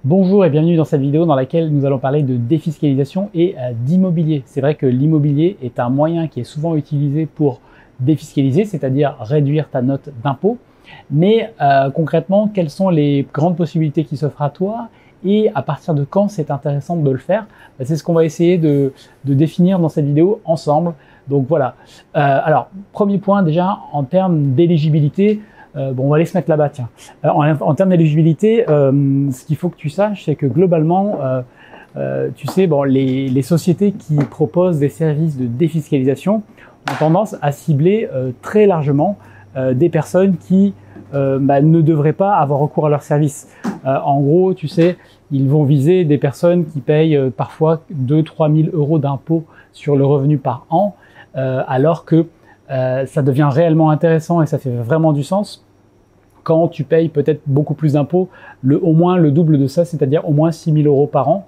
Bonjour et bienvenue dans cette vidéo dans laquelle nous allons parler de défiscalisation et d'immobilier. C'est vrai que l'immobilier est un moyen qui est souvent utilisé pour défiscaliser, c'est-à-dire réduire ta note d'impôt. Mais concrètement, quelles sont les grandes possibilités qui s'offrent à toi et à partir de quand c'est intéressant de le faire? C'est ce qu'on va essayer de définir dans cette vidéo ensemble. Donc voilà. Alors, premier point déjà, en termes d'éligibilité, on va aller se mettre là-bas, tiens. En termes d'éligibilité, ce qu'il faut que tu saches, c'est que globalement, tu sais, les sociétés qui proposent des services de défiscalisation ont tendance à cibler très largement des personnes qui ne devraient pas avoir recours à leurs services. En gros, tu sais, ils vont viser des personnes qui payent parfois 2-3 000 euros d'impôts sur le revenu par an, alors que ça devient réellement intéressant et ça fait vraiment du sens quand tu payes peut-être beaucoup plus d'impôts, au moins le double de ça, c'est-à-dire au moins 6 000 euros par an.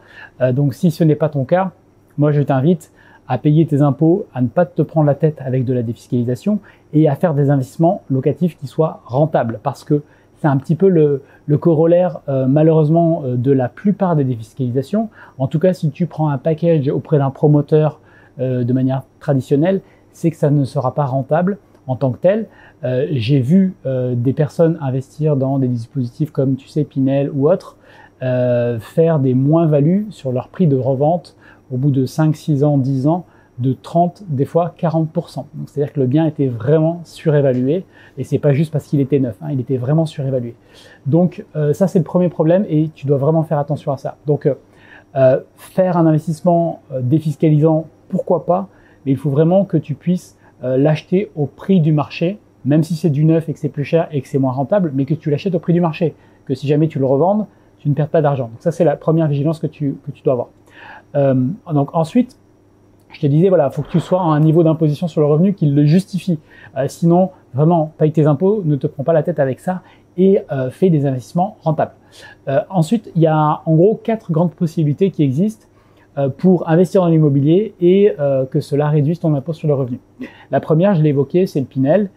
Donc si ce n'est pas ton cas, moi je t'invite à payer tes impôts, à ne pas te prendre la tête avec de la défiscalisation et à faire des investissements locatifs qui soient rentables, parce que c'est un petit peu le corollaire malheureusement de la plupart des défiscalisations. En tout cas, si tu prends un package auprès d'un promoteur de manière traditionnelle, c'est que ça ne sera pas rentable en tant que tel. J'ai vu des personnes investir dans des dispositifs comme, tu sais, Pinel ou autres, faire des moins-values sur leur prix de revente au bout de 5, 6 ans, 10 ans, de 30, des fois 40%. Donc c'est-à-dire que le bien était vraiment surévalué, et c'est pas juste parce qu'il était neuf, il était vraiment surévalué. Donc ça c'est le premier problème, et tu dois vraiment faire attention à ça. Donc faire un investissement défiscalisant, pourquoi pas, mais il faut vraiment que tu puisses l'acheter au prix du marché, même si c'est du neuf et que c'est plus cher et que c'est moins rentable, mais que tu l'achètes au prix du marché, que si jamais tu le revendes, tu ne perds pas d'argent. Donc ça c'est la première vigilance que tu dois avoir. Donc ensuite, je te disais, voilà, faut que tu sois à un niveau d'imposition sur le revenu qui le justifie. Sinon, vraiment, paye tes impôts, ne te prends pas la tête avec ça et fais des investissements rentables. Ensuite, il y a en gros 4 grandes possibilités qui existent pour investir dans l'immobilier et que cela réduise ton impôt sur le revenu. La première, je l'ai évoqué, c'est le Pinel.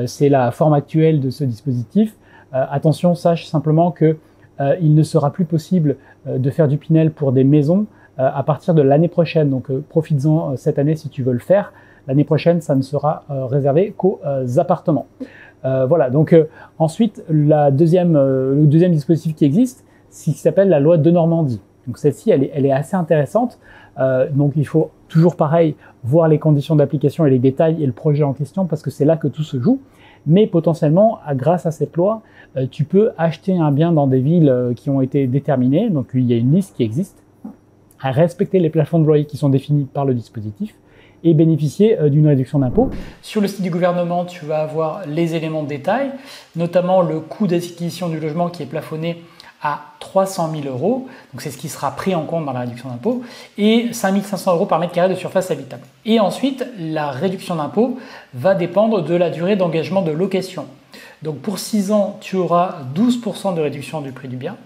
C'est la forme actuelle de ce dispositif. Attention, sache simplement que il ne sera plus possible de faire du Pinel pour des maisons à partir de l'année prochaine. Donc profites-en cette année si tu veux le faire. L'année prochaine, ça ne sera réservé qu'aux appartements. Voilà, donc ensuite, le deuxième dispositif qui existe, c'est ce qui s'appelle la loi de Normandie. Donc celle-ci, elle est assez intéressante. Donc il faut toujours pareil voir les conditions d'application et les détails et le projet en question, parce que c'est là que tout se joue. Mais potentiellement, grâce à cette loi, tu peux acheter un bien dans des villes qui ont été déterminées. Donc il y a une liste qui existe, à respecter les plafonds de loyer qui sont définis par le dispositif et bénéficier d'une réduction d'impôt. Sur le site du gouvernement, tu vas avoir les éléments de détail, notamment le coût d'acquisition du logement qui est plafonné à 300 000 euros, donc c'est ce qui sera pris en compte dans la réduction d'impôt, et 5 500 euros par mètre carré de surface habitable. Et ensuite, la réduction d'impôt va dépendre de la durée d'engagement de location. Donc pour 6 ans, tu auras 12% de réduction du prix du bien.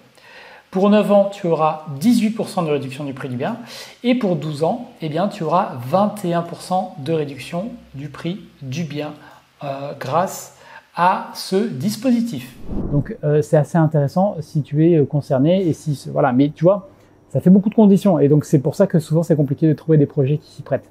Pour 9 ans, tu auras 18% de réduction du prix du bien. Et pour 12 ans, eh bien, tu auras 21% de réduction du prix du bien grâce à ce dispositif. Donc c'est assez intéressant si tu es concerné et si voilà, mais tu vois, ça fait beaucoup de conditions et donc c'est pour ça que souvent c'est compliqué de trouver des projets qui s'y prêtent.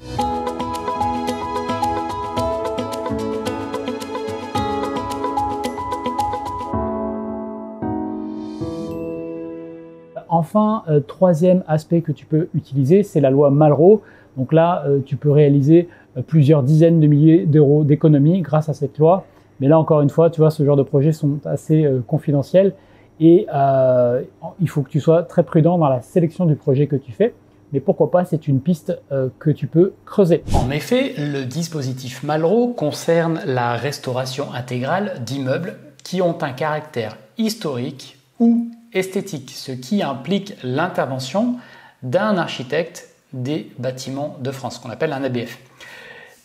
Enfin, troisième aspect que tu peux utiliser, c'est la loi Malraux. Donc là, tu peux réaliser plusieurs dizaines de milliers d'euros d'économies grâce à cette loi. Mais là, encore une fois, tu vois, ce genre de projets sont assez confidentiels et il faut que tu sois très prudent dans la sélection du projet que tu fais. Mais pourquoi pas, c'est une piste que tu peux creuser. En effet, le dispositif Malraux concerne la restauration intégrale d'immeubles qui ont un caractère historique ou esthétique, ce qui implique l'intervention d'un architecte des bâtiments de France, qu'on appelle un ABF.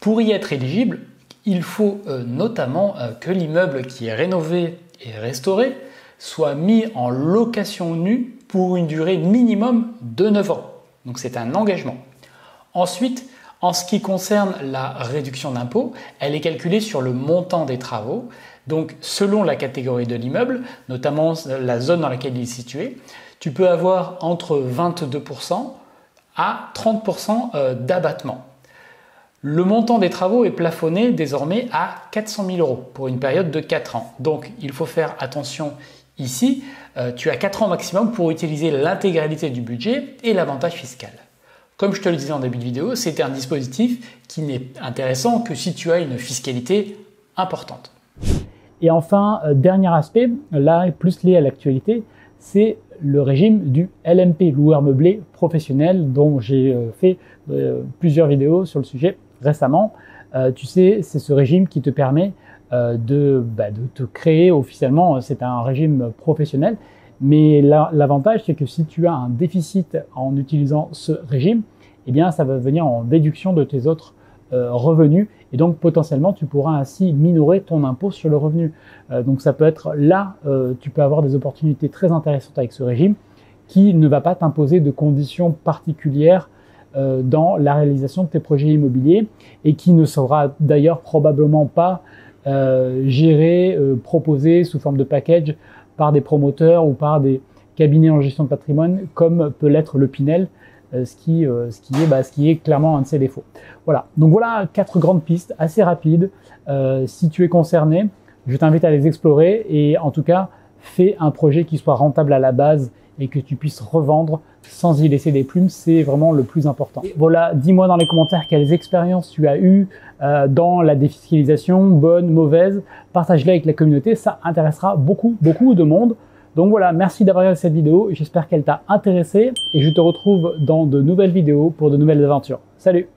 Pour y être éligible, il faut notamment que l'immeuble qui est rénové et restauré soit mis en location nue pour une durée minimum de 9 ans. Donc c'est un engagement. Ensuite, en ce qui concerne la réduction d'impôt, elle est calculée sur le montant des travaux. Donc selon la catégorie de l'immeuble, notamment la zone dans laquelle il est situé, tu peux avoir entre 22% à 30% d'abattement. Le montant des travaux est plafonné désormais à 400 000 € pour une période de 4 ans. Donc il faut faire attention ici, tu as 4 ans maximum pour utiliser l'intégralité du budget et l'avantage fiscal. Comme je te le disais en début de vidéo, c'est un dispositif qui n'est intéressant que si tu as une fiscalité importante. Et enfin, dernier aspect, là plus lié à l'actualité, c'est le régime du LMP, loueur meublé professionnel, dont j'ai fait plusieurs vidéos sur le sujet récemment. Tu sais, c'est ce régime qui te permet de te créer officiellement, c'est un régime professionnel, mais l'avantage c'est que si tu as un déficit en utilisant ce régime, eh bien ça va venir en déduction de tes autres revenus, et donc potentiellement tu pourras ainsi minorer ton impôt sur le revenu. Donc ça peut être là, tu peux avoir des opportunités très intéressantes avec ce régime qui ne va pas t'imposer de conditions particulières dans la réalisation de tes projets immobiliers, et qui ne sera d'ailleurs probablement pas géré, proposé sous forme de package par des promoteurs ou par des cabinets en gestion de patrimoine comme peut l'être le Pinel, ce qui est clairement un de ses défauts. Voilà, donc voilà 4 grandes pistes assez rapides. Si tu es concerné, je t'invite à les explorer, et en tout cas, fais un projet qui soit rentable à la base et que tu puisses revendre sans y laisser des plumes, c'est vraiment le plus important. Voilà, dis-moi dans les commentaires quelles expériences tu as eues dans la défiscalisation, bonnes, mauvaises, partage-les avec la communauté, ça intéressera beaucoup de monde. Donc voilà, merci d'avoir regardé cette vidéo, j'espère qu'elle t'a intéressé, et je te retrouve dans de nouvelles vidéos pour de nouvelles aventures. Salut!